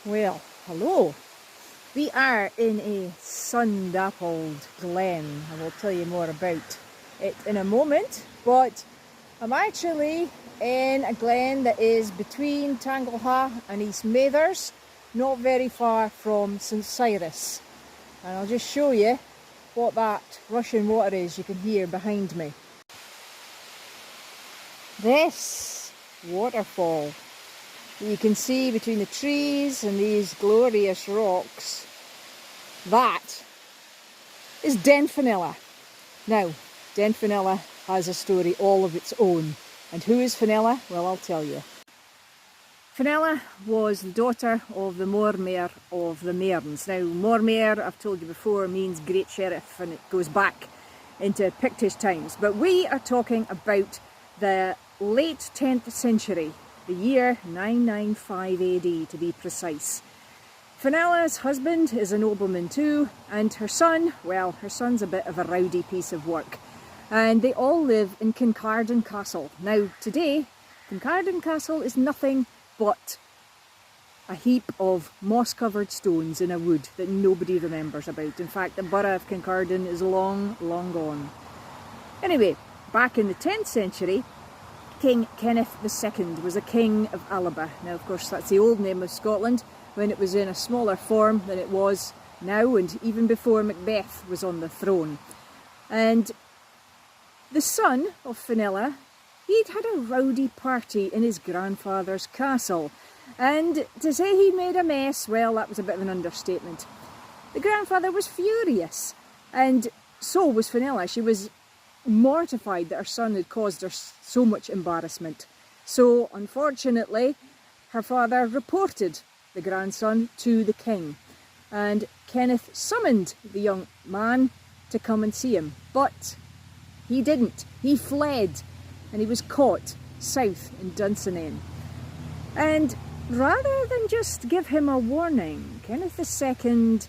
Well, hello. We are in a sun-dappled glen. I will tell you more about it in a moment, but I'm actually in a glen that is between Tangleha and East Mathers, not very far from St Cyrus. And I'll just show you what that rushing water is you can hear behind me. This waterfall you can see between the trees and these glorious rocks, that is Fenella. Now, Fenella has a story all of its own. And who is Fenella? Well, I'll tell you. Fenella was the daughter of the Mayor of the Mearns. Now, Mayor, I've told you before, means great sheriff, and it goes back into Pictish times. But we are talking about the late 10th century. The year 995 AD to be precise. Fenella's husband is a nobleman too, and her son, well, her son's a bit of a rowdy piece of work. And they all live in Kincardine Castle. Now today, Kincardine Castle is nothing but a heap of moss-covered stones in a wood that nobody remembers about. In fact, the borough of Kincardine is long, long gone. Anyway, back in the 10th century, King Kenneth II was a king of Alba. Now, of course, that's the old name of Scotland when it was in a smaller form than it was now, and even before Macbeth was on the throne. And the son of Fenella, he'd had a rowdy party in his grandfather's castle. And to say he'd made a mess, well, that was a bit of an understatement. The grandfather was furious, and so was Fenella. She was mortified that her son had caused her so much embarrassment. So, unfortunately, her father reported the grandson to the king, and Kenneth summoned the young man to come and see him, but he didn't. He fled, and he was caught south in Dunsinane. And rather than just give him a warning, Kenneth II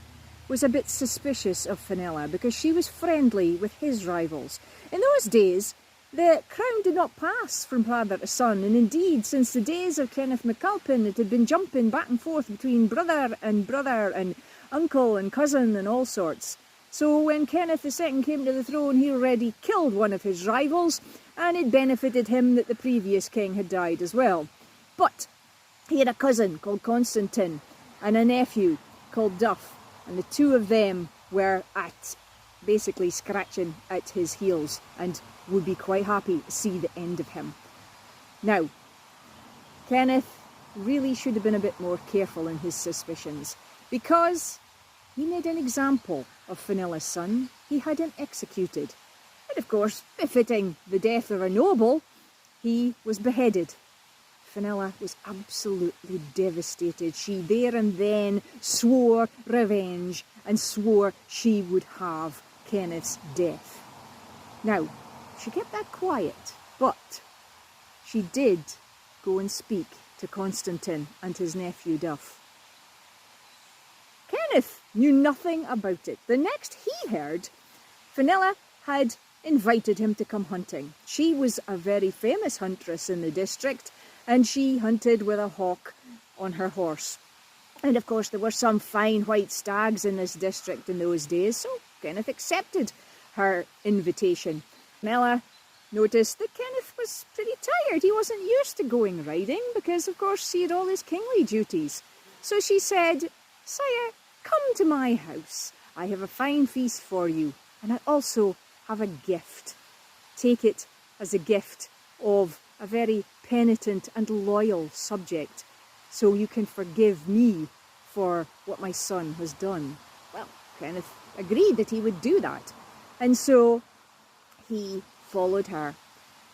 was a bit suspicious of Fenella because she was friendly with his rivals. In those days, the crown did not pass from father to son, and indeed, since the days of Kenneth MacAlpin, it had been jumping back and forth between brother and uncle and cousin and all sorts. So when Kenneth II came to the throne, he already killed one of his rivals, and it benefited him that the previous king had died as well. But he had a cousin called Constantine and a nephew called Duff, and the two of them were basically scratching at his heels and would be quite happy to see the end of him. Now, Kenneth really should have been a bit more careful in his suspicions, because he made an example of Fenella's son. He had him executed. And of course, befitting the death of a noble, he was beheaded. Fenella was absolutely devastated. She there and then swore revenge and swore she would have Kenneth's death. Now, she kept that quiet, but she did go and speak to Constantine and his nephew Duff. Kenneth knew nothing about it. The next he heard, Fenella had invited him to come hunting. She was a very famous huntress in the district, and she hunted with a hawk on her horse. And of course there were some fine white stags in this district in those days, so Kenneth accepted her invitation. Fenella noticed that Kenneth was pretty tired. He wasn't used to going riding because, of course, he had all his kingly duties. So she said, "Sire, come to my house. I have a fine feast for you, and I also have a gift. Take it as a gift of a very penitent and loyal subject, so you can forgive me for what my son has done." Well, Kenneth agreed that he would do that, and so he followed her.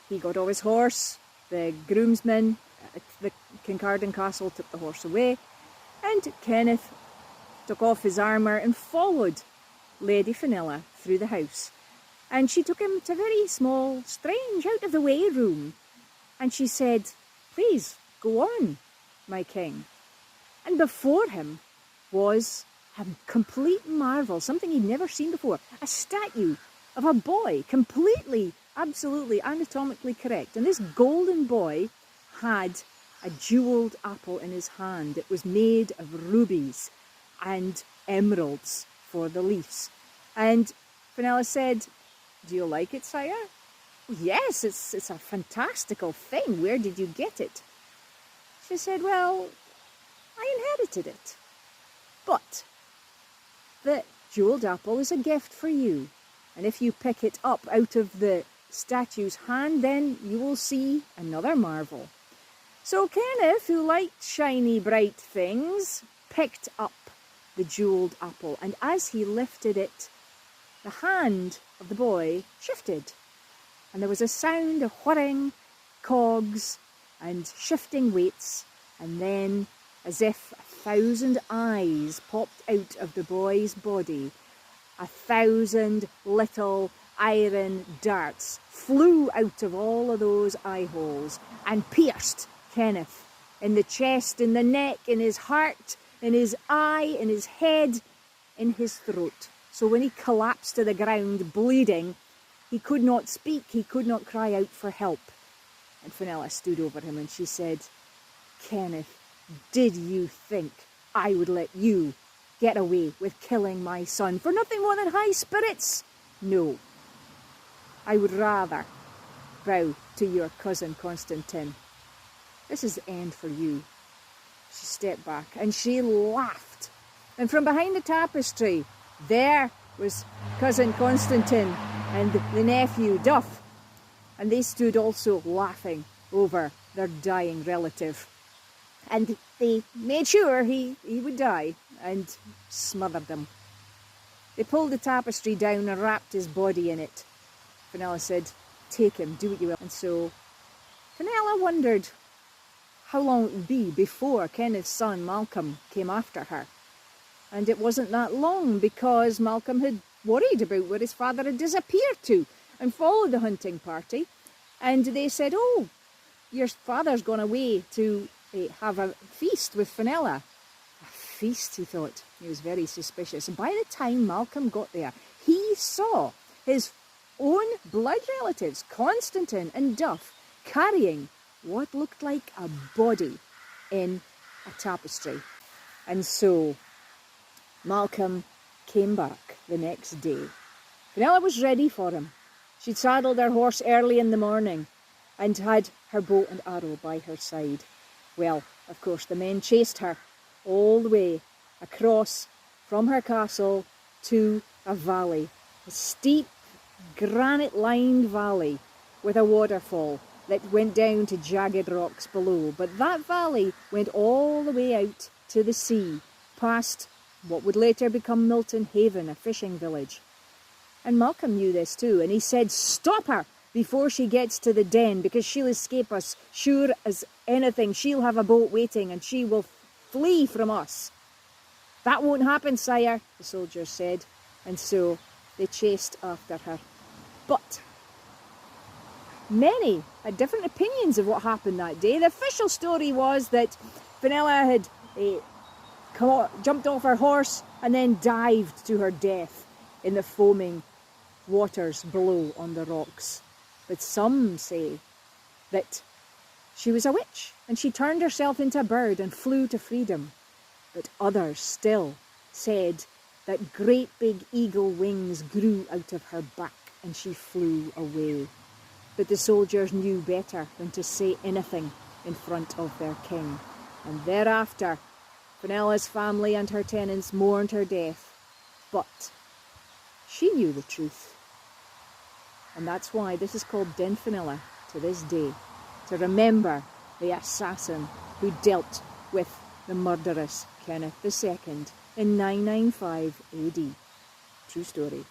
He got off his horse. The groomsmen at the Kincardine Castle took the horse away, and Kenneth took off his armour and followed Lady Fenella through the house. And she took him to a very small, strange, out-of-the-way room. And she said, "Please, go on, my king." And before him was a complete marvel, something he'd never seen before. A statue of a boy, completely, absolutely anatomically correct. And this golden boy had a jewelled apple in his hand. It was made of rubies and emeralds for the leaves. And Fenella said, "Do you like it, sire?" "Yes, it's a fantastical thing. Where did you get it?" She said, "Well, I inherited it. But the jewelled apple is a gift for you. And if you pick it up out of the statue's hand, then you will see another marvel." So Kenneth, who liked shiny, bright things, picked up the jewelled apple. And as he lifted it, the hand of the boy shifted. And there was a sound of whirring cogs and shifting weights. And then, as if 1,000 eyes popped out of the boy's body, 1,000 little iron darts flew out of all of those eye holes and pierced Kenneth in the chest, in the neck, in his heart, in his eye, in his head, in his throat. So when he collapsed to the ground bleeding, he could not speak, he could not cry out for help. And Fenella stood over him and she said, "Kenneth, did you think I would let you get away with killing my son for nothing more than high spirits? No. I would rather bow to your cousin Constantine. This is the end for you." She stepped back and she laughed. And from behind the tapestry, there was cousin Constantine and the nephew Duff. And they stood also laughing over their dying relative. And they made sure he would die and smothered him. They pulled the tapestry down and wrapped his body in it. Fenella said, "Take him, do what you will." And so Fenella wondered how long it would be before Kenneth's son Malcolm came after her. And it wasn't that long, because Malcolm had worried about where his father had disappeared to and followed the hunting party. And they said, "Oh, your father's gone away to have a feast with Fenella." A feast, he thought. He was very suspicious. And by the time Malcolm got there, he saw his own blood relatives, Constantine and Duff, carrying what looked like a body in a tapestry. And so Malcolm came back the next day. Fenella was ready for him. She'd saddled her horse early in the morning and had her bow and arrow by her side. Well, of course, the men chased her all the way across from her castle to a valley, a steep, granite-lined valley with a waterfall that went down to jagged rocks below. But that valley went all the way out to the sea, past what would later become Milton Haven, a fishing village. And Malcolm knew this too, and he said, "Stop her before she gets to the den, because she'll escape us. Sure as anything, she'll have a boat waiting and she will flee from us." "That won't happen, sire," the soldiers said, and so they chased after her. But many had different opinions of what happened that day. The official story was that Fenella had jumped off her horse and then dived to her death in the foaming waters below on the rocks. But some say that she was a witch and she turned herself into a bird and flew to freedom. But others still said that great big eagle wings grew out of her back and she flew away. But the soldiers knew better than to say anything in front of their king. And thereafter, Fenella's family and her tenants mourned her death. But she knew the truth. And that's why this is called Den Fenella to this day, to remember the assassin who dealt with the murderous Kenneth II in 995 AD. True story.